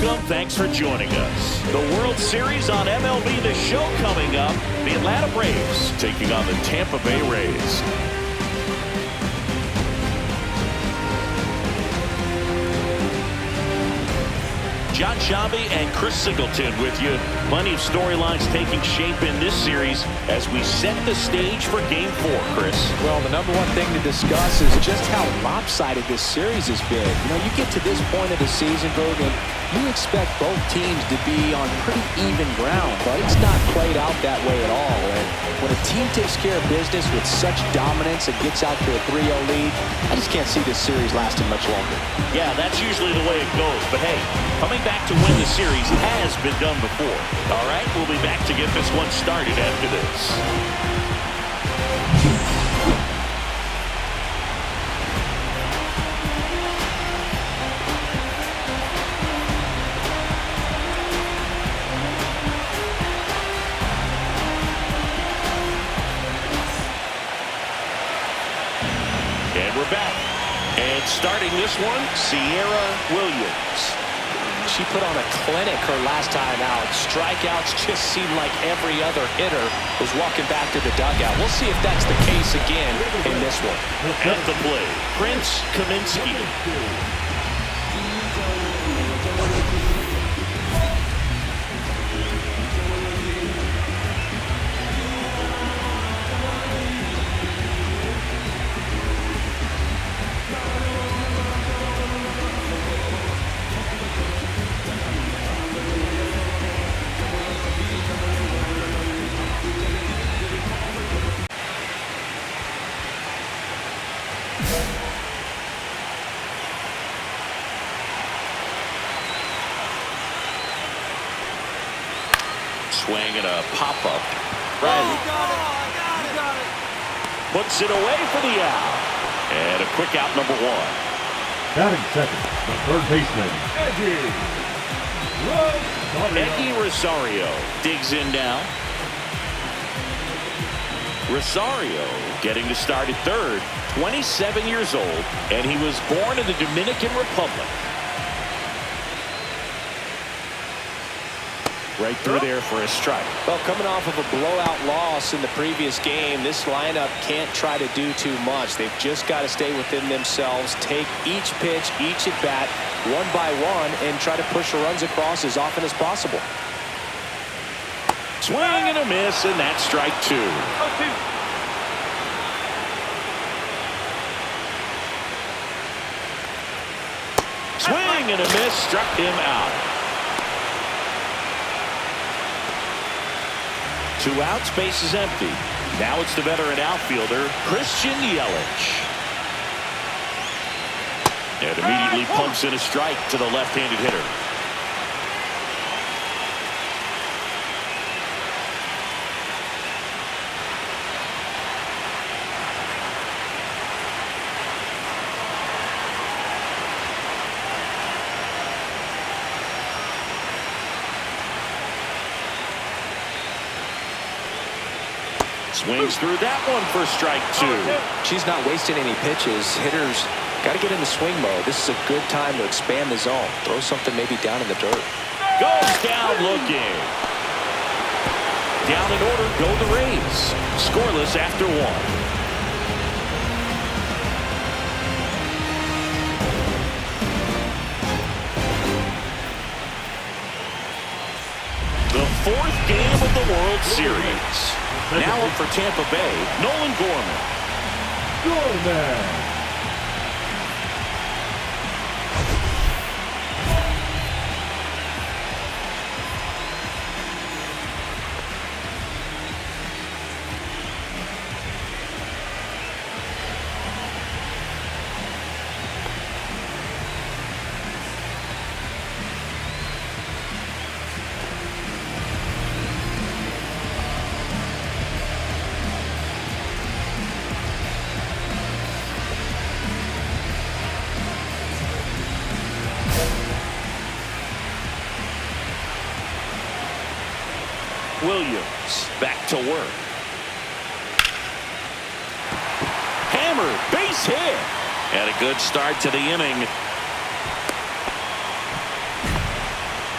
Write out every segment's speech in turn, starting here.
Welcome. Thanks for joining us. The World Series on MLB The Show coming up. The Atlanta Braves taking on the Tampa Bay Rays. John Shabby and Chris Singleton with you. Plenty of storylines taking shape in this series as we set the stage for Game 4, Chris. Well, the number one thing to discuss is just how lopsided this series has been. You know, you get to this point of the season, Berg, and you expect both teams to be on pretty even ground, but it's not played out that way at all. And when a team takes care of business with such dominance and gets out to a 3-0 lead, I just can't see this series lasting much longer. Yeah, that's usually the way it goes. But hey, coming back to win the series has been done before. All right, we'll be back to get this one started after this. And we're back. And starting this one, Sierra Williams. She put on a clinic her last time out. Strikeouts just seemed like every other hitter was walking back to the dugout. We'll see if that's the case again in this one. At the plate, Prince Kaminsky. Swing and a pop-up. Riley puts it away for the out. And a quick out, number one. Batting second, the third baseman, Eggy Rosario digs in now. Rosario getting to start at third, 27 years old, and he was born in the Dominican Republic. Right through there for a strike. Well, coming off of a blowout loss in the previous game, this lineup can't try to do too much. They've just got to stay within themselves, take each pitch, each at bat, one by one, and try to push the runs across as often as possible. Swing and a miss, and that's strike two. Swing and a miss, struck him out. 2 outs, base is empty. Now it's the veteran outfielder, Christian Yelich. And immediately pumps in a strike to the left-handed hitter. Swings through that one for strike two. She's not wasting any pitches. Hitters got to get into swing mode. This is a good time to expand the zone. Throw something maybe down in the dirt. Goes down looking. Down in order go the Rays. Scoreless after one. The 4th game of the World Series. Now up for Tampa Bay, Nolan Gorman. Williams back to work. Hammered, base hit. And a good start to the inning.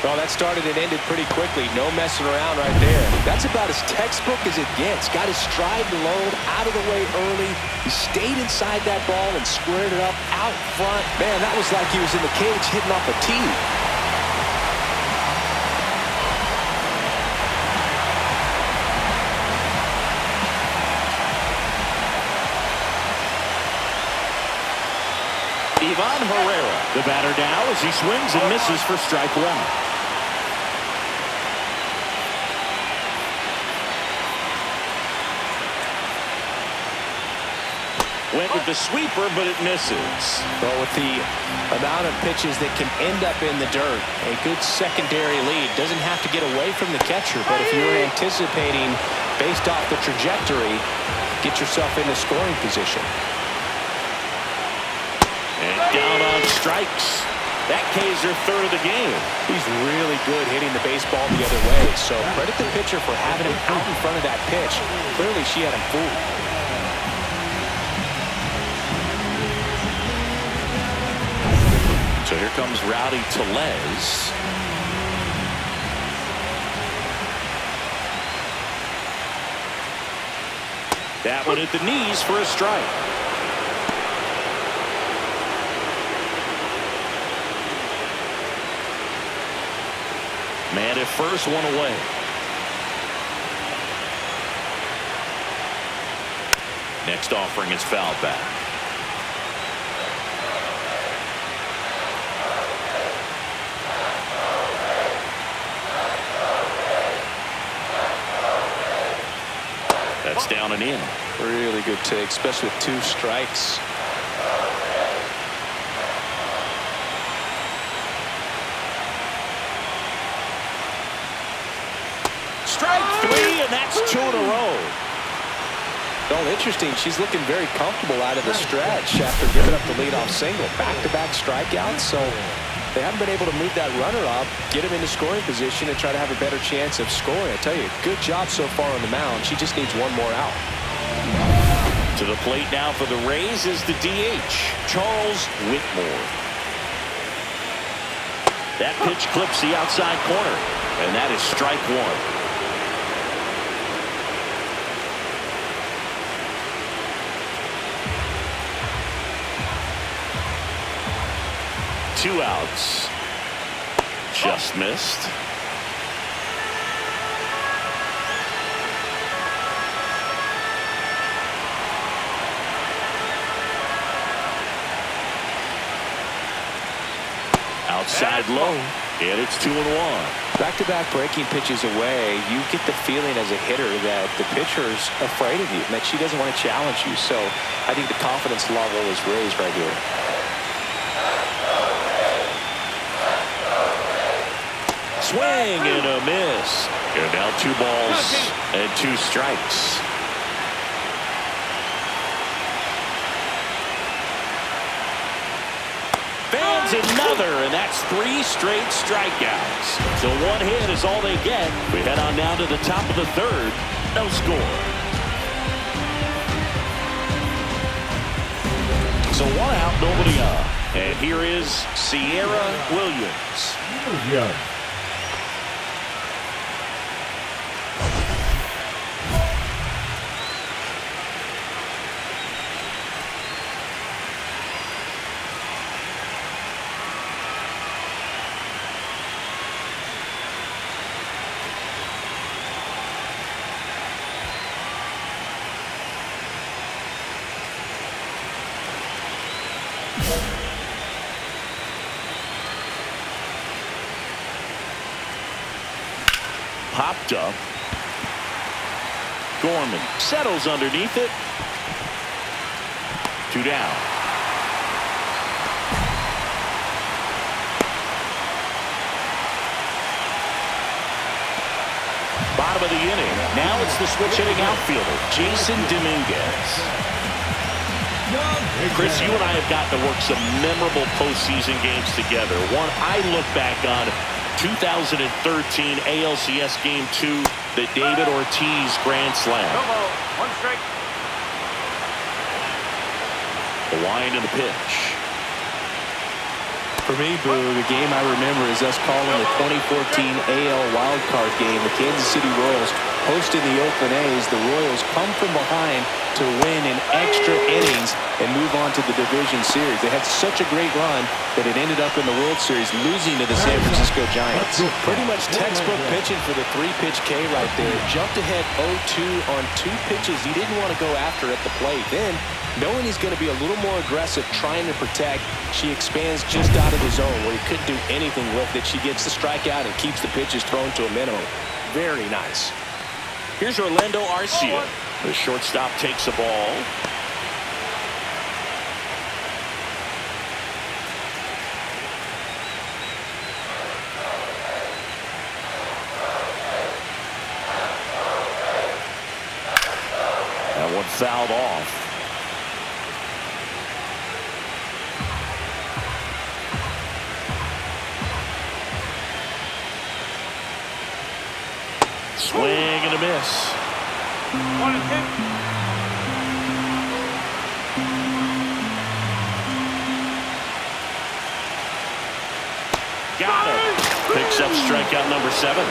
Well, that started and ended pretty quickly. No messing around right there. That's about as textbook as it gets. Got his stride and load out of the way early. He stayed inside that ball and squared it up out front. Man, that was like he was in the cage hitting off a tee. Ivan Herrera, the batter now as he swings and misses for strike one. Went with the sweeper, but it misses. Well, with the amount of pitches that can end up in the dirt, a good secondary lead. Doesn't have to get away from the catcher, but if you're anticipating based off the trajectory, get yourself into scoring position. And down on strikes. That K's their third of the game. He's really good hitting the baseball the other way, so credit the pitcher for having him out in front of that pitch. Clearly, she had him fooled. So here comes Rowdy Tellez. That one at the knees for a strike. Man at first, one away. Next offering is foul back. That's down and in. Really good take, especially with 2 strikes. Strike 3, and that's 2 in a row. Well, interesting. She's looking very comfortable out of the stretch after giving up the leadoff single. Back-to-back strikeouts, so they haven't been able to move that runner up, get him into scoring position, and try to have a better chance of scoring. I tell you, good job so far on the mound. She just needs one more out. To the plate now for the Rays is the DH, Charles Whitmore. That pitch clips the outside corner, and that is strike 1. 2 outs. Just missed. Outside low, and it's 2-1. Back-to-back breaking pitches away, you get the feeling as a hitter that the pitcher's afraid of you, and that she doesn't want to challenge you. So I think the confidence level is raised right here. Swing and a miss. And now 2 balls and 2 strikes. Fans another, and that's 3 straight strikeouts. So 1 hit is all they get. We head on down to the top of the 3rd. No score. So 1 out, nobody on. And here is Sierra Williams. Yeah. Popped up. Gorman settles underneath it. 2 down. Bottom of the inning. Now it's the switch hitting outfielder, Jason Dominguez. Chris, you and I have gotten to work some memorable postseason games together. One I look back on, 2013 ALCS Game 2, the David Ortiz Grand Slam. 1 strike. The wind and the pitch. For me, Boo, the game I remember is us calling the 2014 AL wildcard game. The Kansas City Royals hosting the Oakland A's. The Royals come from behind to win in extra innings and move on to the division series. They had such a great run that it ended up in the World Series losing to the San Francisco Giants. Pretty much textbook pitching for the 3-pitch K right there. Jumped ahead 0-2 on 2 pitches he didn't want to go after at the plate. Then, knowing he's going to be a little more aggressive trying to protect, she expands just out of the zone where he couldn't do anything with it. She gets the strikeout and keeps the pitches thrown to a minimum. Very nice. Here's Orlando Arcia. The shortstop takes the ball. That one fouled off. Swing and a miss. Got it. Picks up strikeout number 7.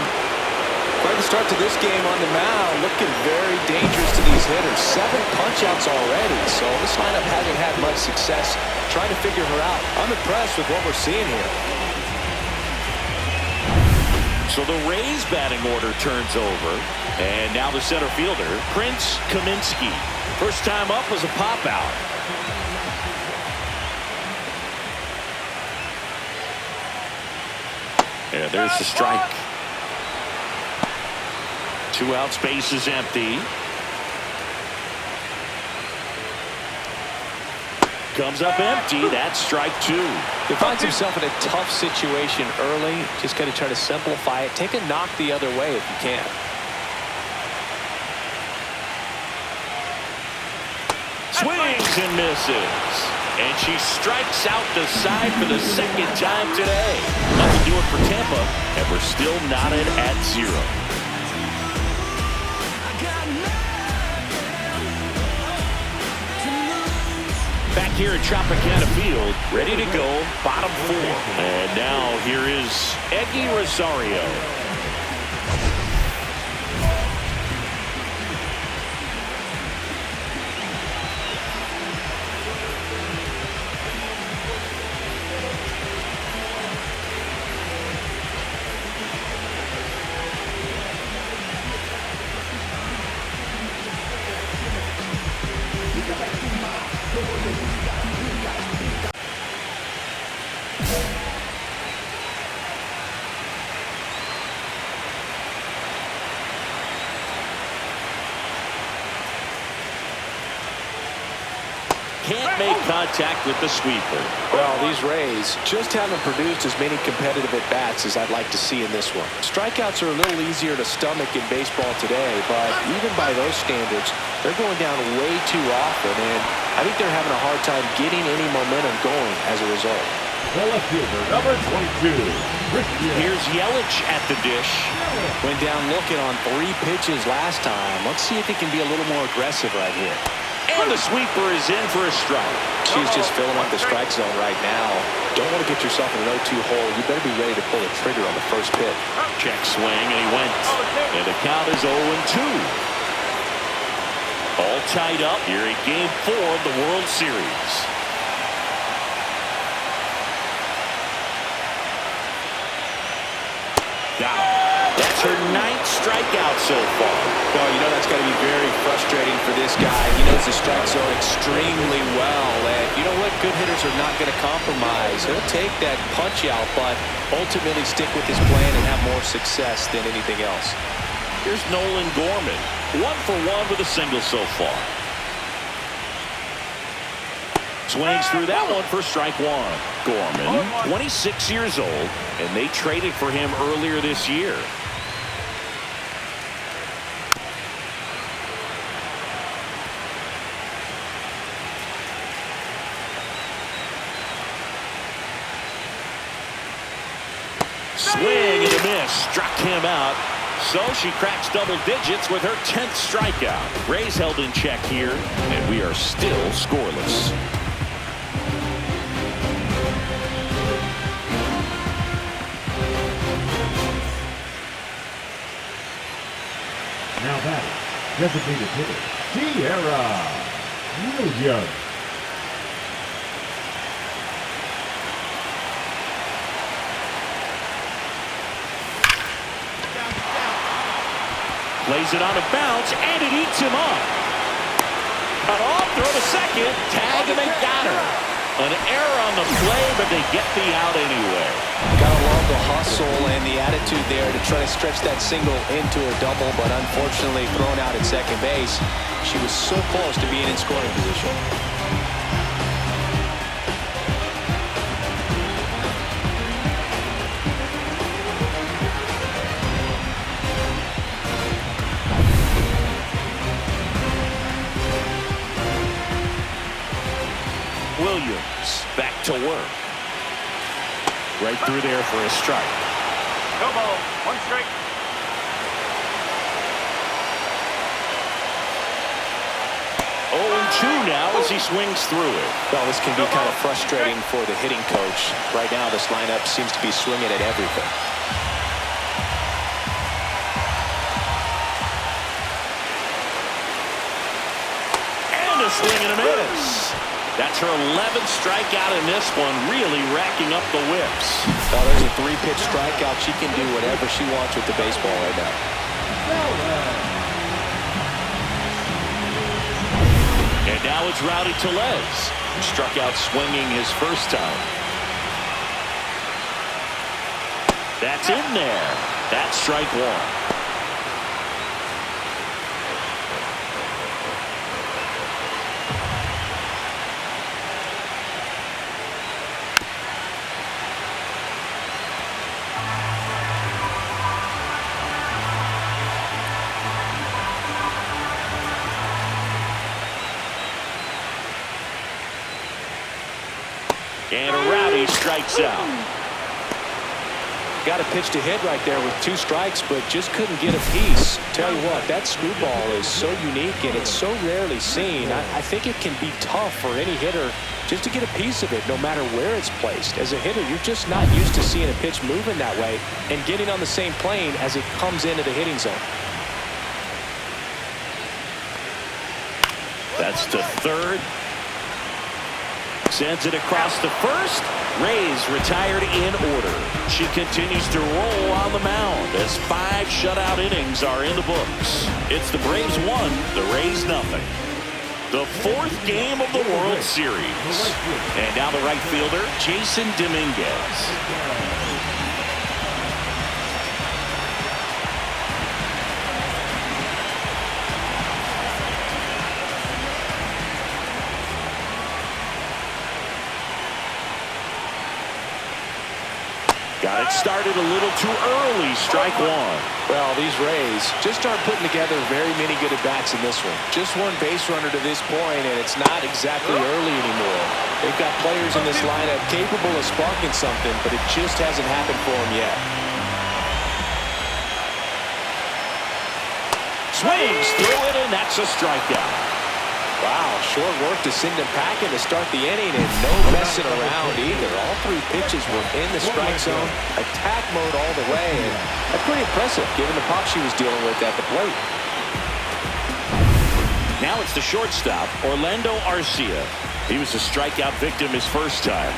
Quite the start to this game on the mound. Looking very dangerous to these hitters. 7 punch-outs already. So this lineup hasn't had much success trying to figure her out. I'm impressed with what we're seeing here. So the Rays batting order turns over. And now the center fielder, Prince Kaminsky. First time up was a pop-out. Yeah, there's the strike. 2 out, space is empty. Comes up empty. That's strike 2. He finds himself in a tough situation early. Just got to try to simplify it. Take a knock the other way if you can. Swings and misses. And she strikes out the side for the 2nd time today. Nothing doing for Tampa, and we're still knotted at 0. Back here at Tropicana Field, ready to go, bottom 4. And now here is Eggy Rosario. Can't make contact with the sweeper. Well, these Rays just haven't produced as many competitive at-bats as I'd like to see in this one. Strikeouts are a little easier to stomach in baseball today, but even by those standards, they're going down way too often, and I think they're having a hard time getting any momentum going as a result. The left fielder, number 22. Here's Yelich at the dish. Went down looking on 3 pitches last time. Let's see if he can be a little more aggressive right here. And the sweeper is in for a strike. She's just filling up the strike zone right now. Don't want to get yourself in an 0-2 hole. You better be ready to pull the trigger on the first pitch. Check swing, and he went. And the count is 0-2. All tied up here in Game 4 of the World Series. Got it. That's her 9th strikeout so far. Well, you know that's got to be very frustrating for this guy. He knows the strike zone extremely well. And you know what? Good hitters are not going to compromise. He'll take that punch out, but ultimately stick with his plan and have more success than anything else. Here's Nolan Gorman. 1 for 1 with a single so far. Swings through that one for strike 1. Gorman, 26 years old, and they traded for him earlier this year. Swing and a miss. Struck him out. So she cracks double digits with her 10th strikeout. Rays held in check here, and we are still scoreless. designated hitter, Sierra Williams. Plays it on a bounce, and it eats him up. Cut off, throw to second, tag, and they got her. An error on the play, but they get the out anyway. Gotta love the hustle and the attitude there to try to stretch that single into a double, but unfortunately thrown out at second base. She was so close to being in scoring position. Williams back to work. Right through there for a strike. Go ball, one strike. Oh, 2 now as he swings through it. Well, this can be kind of frustrating for the hitting coach. Right now, this lineup seems to be swinging at everything. And a swing and a miss. That's her 11th strikeout in this one, really racking up the whips. Well, there's a 3-pitch strikeout. She can do whatever she wants with the baseball right now. And now it's Rowdy Tellez, who struck out swinging his first time. That's in there. That's strike 1. And Rowdy strikes out. Got a pitch to hit right there with 2 strikes, but just couldn't get a piece. Tell you what, that screwball is so unique and it's so rarely seen. I think it can be tough for any hitter just to get a piece of it, no matter where it's placed. As a hitter, you're just not used to seeing a pitch moving that way and getting on the same plane as it comes into the hitting zone. That's to third. Sends it across to first. Rays retired in order. She continues to roll on the mound as 5 shutout innings are in the books. It's the Braves 1, the Rays nothing. The 4th game of the World Series. And now the right fielder, Jason Dominguez. Got it started a little too early. Strike 1. Well, these Rays just aren't putting together very many good at-bats in this one. Just 1 base runner to this point, and it's not exactly early anymore. They've got players in this lineup capable of sparking something, but it just hasn't happened for them yet. Swings through it, and that's a strikeout. Wow, short work to send him packing to start the inning, and no messing around either. All 3 pitches were in the strike zone, attack mode all the way, and that's pretty impressive given the pop she was dealing with at the plate. Now it's the shortstop, Orlando Arcia. He was a strikeout victim his first time.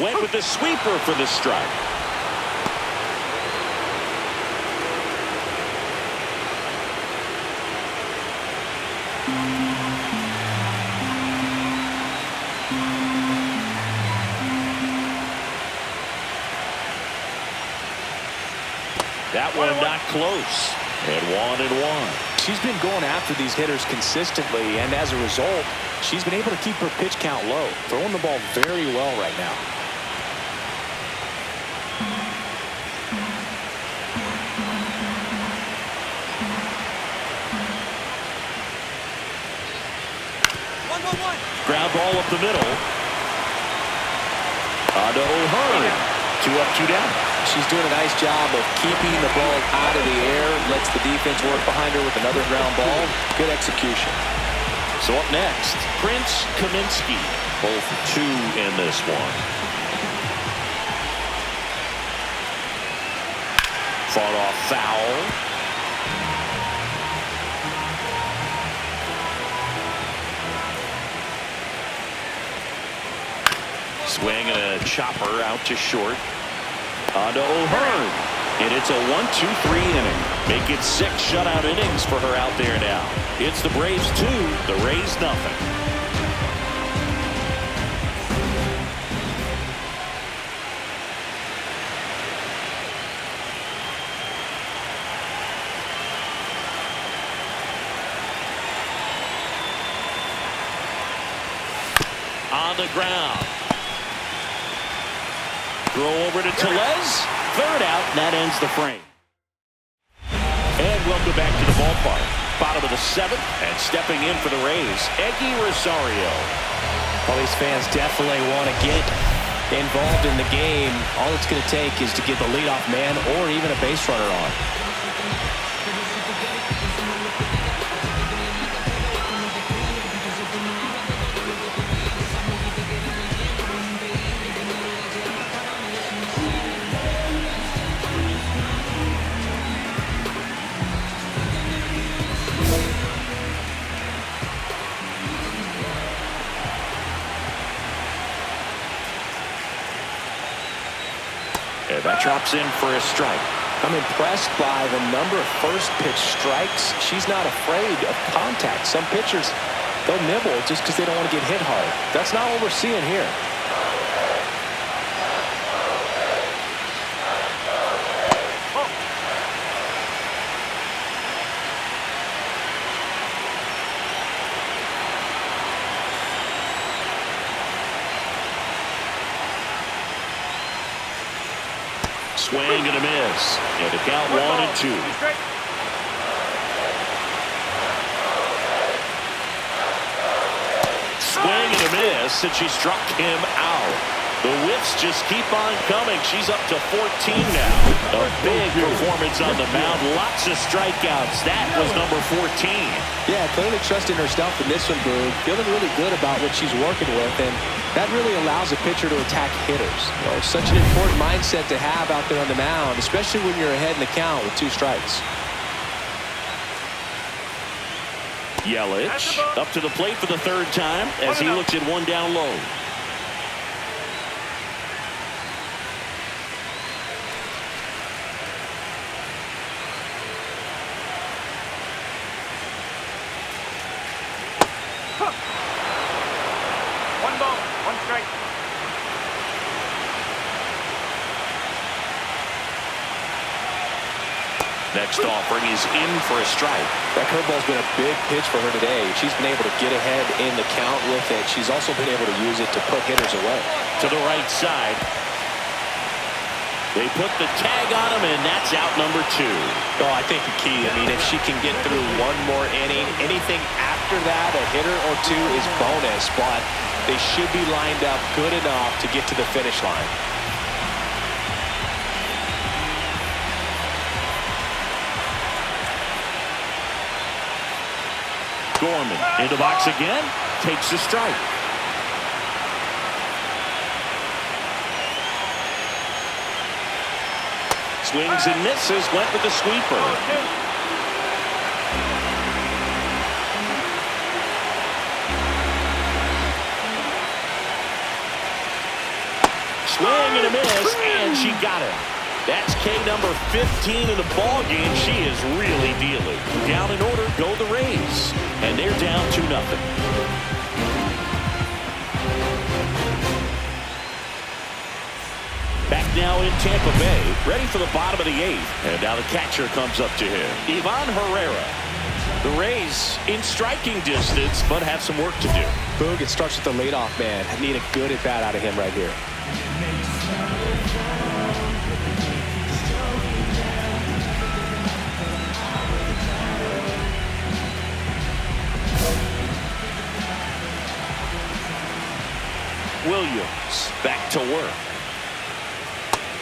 Went with the sweeper for the strike. That one not close. And 1-1. She's been going after these hitters consistently, and as a result, she's been able to keep her pitch count low, throwing the ball very well right now. Ground ball up the middle. Onto O'Hearn. 2 up, 2 down. She's doing a nice job of keeping the ball out of the air, lets the defense work behind her with another ground ball. Good execution. So up next, Prince Kaminsky. Both 2 in this one. Fought off foul. Swing and a chopper out to short. On to O'Hearn. And it's a 1-2-3 inning. Make it 6 shutout innings for her out there now. It's the Braves 2, the Rays nothing. On the ground. Throw over to Tellez. Third out, and that ends the frame. And welcome back to the ballpark. Bottom of the 7th, and stepping in for the Rays, Eggy Rosario. Well, these fans definitely want to get involved in the game. All it's going to take is to get the leadoff man or even a base runner on. And that drops in for a strike. I'm impressed by the number of first pitch strikes. She's not afraid of contact. Some pitchers, they'll nibble just because they don't want to get hit hard. That's not what we're seeing here. Swing and a miss. And the count 1-2. Swing and a miss, and she struck him out. The whiffs just keep on coming. She's up to 14 now. A big performance on the mound. Lots of strikeouts. That was number 14. Yeah, clearly trusting herself in this one, Boog. Feeling really good about what she's working with, and that really allows a pitcher to attack hitters. You know, such an important mindset to have out there on the mound, especially when you're ahead in the count with 2 strikes. Yelich up to the plate for the 3rd time as he looks at 1 down low. One ball, 1 strike. Next offering is in for a strike. That curveball's been a big pitch for her today. She's been able to get ahead in the count with it. She's also been able to use it to put hitters away. To the right side. They put the tag on him, and that's out number 2. Oh, I think the key, I mean, if she can get through 1 more inning, anything after that, a hitter or 2 is bonus, but they should be lined up good enough to get to the finish line. Gorman in the box again, takes a strike. Swings and misses, went with the sweeper. Swing and a miss, and she got it. That's K number 15 in the ball game. She is really dealing. Down in order, go the Rays, and they're down 2-0. Back now in Tampa Bay, ready for the bottom of the 8th. And now the catcher comes up to him, Ivan Herrera. The Rays in striking distance, but have some work to do. Boog, it starts with the leadoff man. I need a good at-bat out of him right here. Williams back to work.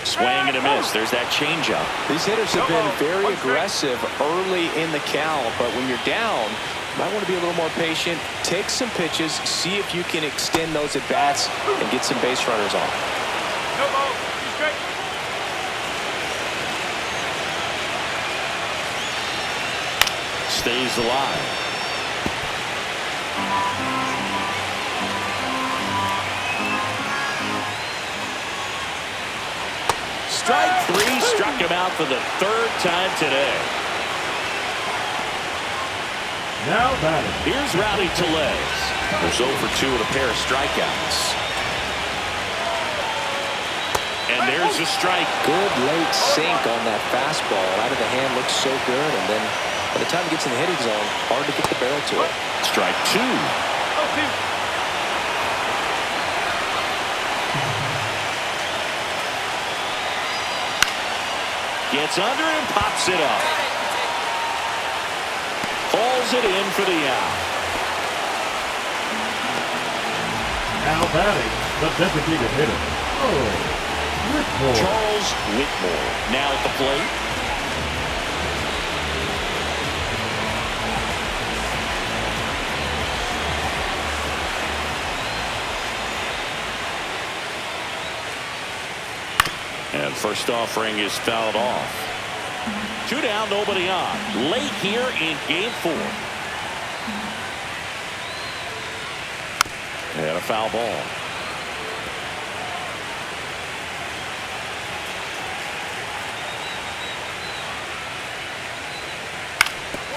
Swing and a miss. There's that changeup. These hitters have been very aggressive early in the count, but when you're down, you might want to be a little more patient. Take some pitches, see if you can extend those at-bats and get some base runners on. No ball, 2 strike. stays alive. Strike three, struck him out for the third time today. Now batting. Here's Rowdy Tellez. There's 0 for 2 with a pair of strikeouts. And there's a strike. Good late sink on that fastball. Out of the hand, looks so good. And then by the time it gets in the hitting zone, hard to get the barrel to it. Strike 2. Gets under and pops it up. Hauls it in for the out. Now batting, the designated hitter. Whitmore. Charles Whitmore now at the plate. And first offering is fouled off. 2 down, nobody on. Late here in game 4. And a foul ball.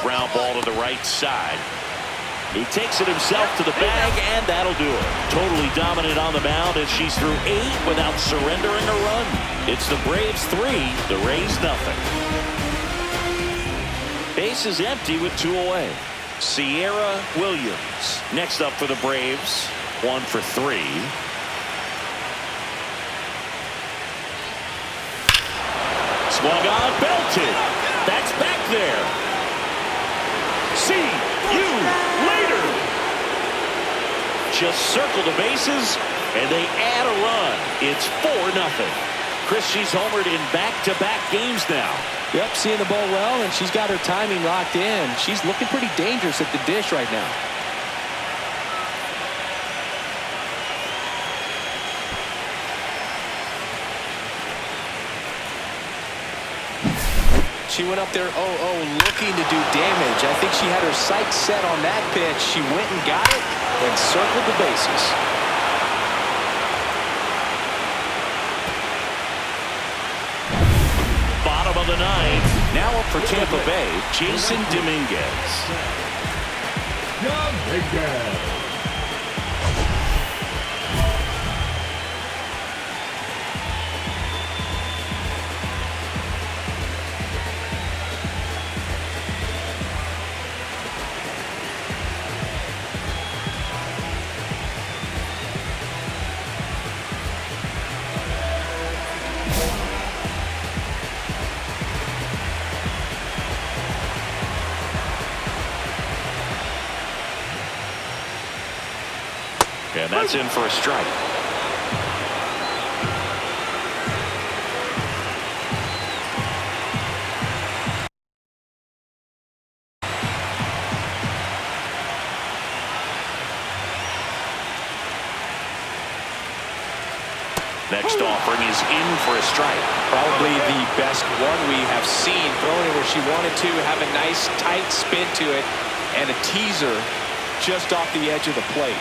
Ground ball to the right side. He takes it himself to the bag, and that'll do it. Totally dominant on the mound as she's through 8 without surrendering a run. It's the Braves 3, the Rays nothing. Base is empty with 2 away. Sierra Williams next up for the Braves. 1 for 3. Swung on, belted. That's back there. See you later. Just circle the bases, and they add a run. It's 4-0. Chris, she's homered in back-to-back games now. Yep, seeing the ball well, and she's got her timing locked in. She's looking pretty dangerous at the dish right now. She went up there 0-0 looking to do damage. I think she had her sights set on that pitch. She went and got it and circled the bases. Bottom of the 9th. Now up for Tampa Bay, Jason Dominguez. Dominguez. And that's in for a strike. Next offering is in for a strike. Probably the best one we have seen. Throwing it where she wanted to, have a nice tight spin to it, and a teaser just off the edge of the plate.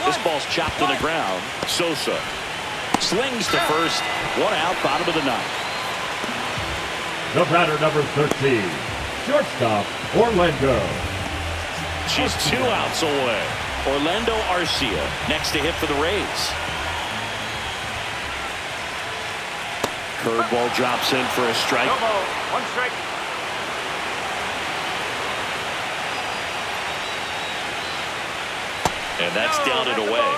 This ball's chopped to the ground. Sosa slings to first. 1 out, bottom of the 9th. The batter, number 13, shortstop, Orlando. She's 2 outs away. Orlando Arcia next to hit for the Rays. Curveball drops in for a strike. No ball, 1 strike. And that's down and away.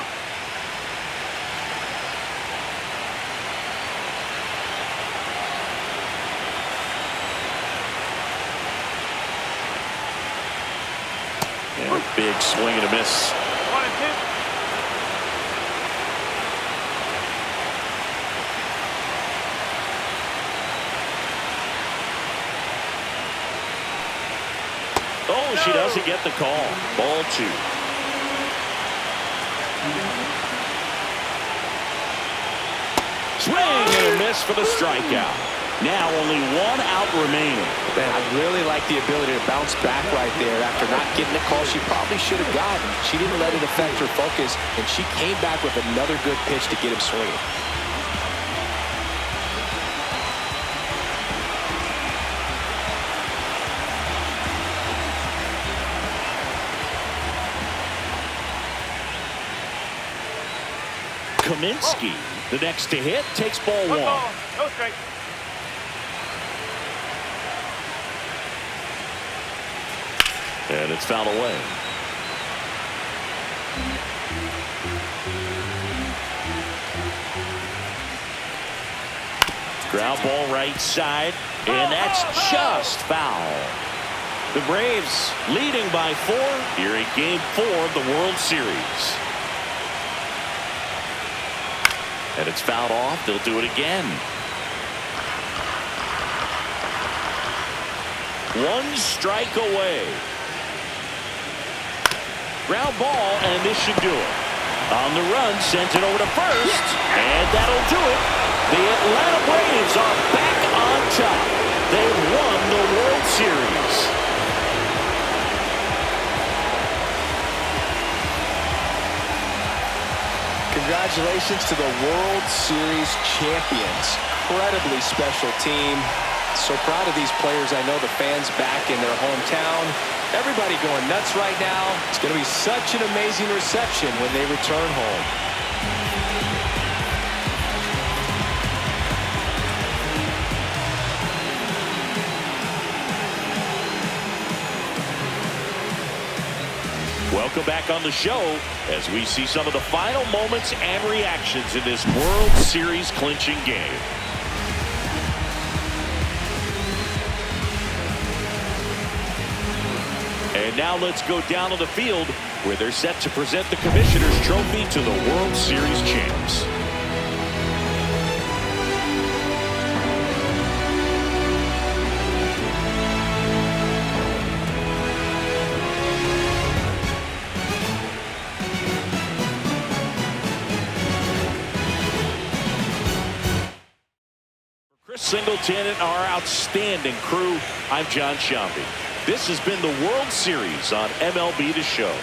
And a big swing and a miss. 1 and 2. Oh, she doesn't get the call. Ball 2. Swing and a miss for the strikeout. Now only 1 out remaining. Man, I really like the ability to bounce back right there after not getting the call she probably should have gotten. She didn't let it affect her focus, and she came back with another good pitch to get him swinging. Kaminsky, the next to hit, takes ball 1. No strike. And it's fouled away. Ground ball right side, and that's just foul. The Braves leading by 4 here in Game 4 of the World Series. And it's fouled off. They'll do it again. 1 strike away. Ground ball, and this should do it. On the run, sends it over to first, and that'll do it. The Atlanta Braves are back on top. They've won the World Series. Congratulations to the World Series champions. Incredibly special team. So proud of these players. I know the fans back in their hometown. Everybody going nuts right now. It's going to be such an amazing reception when they return home. Welcome back on the show as we see some of the final moments and reactions in this World Series clinching game. And now let's go down on the field where they're set to present the Commissioner's Trophy to the World Series champs. Singleton and our outstanding crew, I'm John Shambi. This has been the World Series on MLB The Show.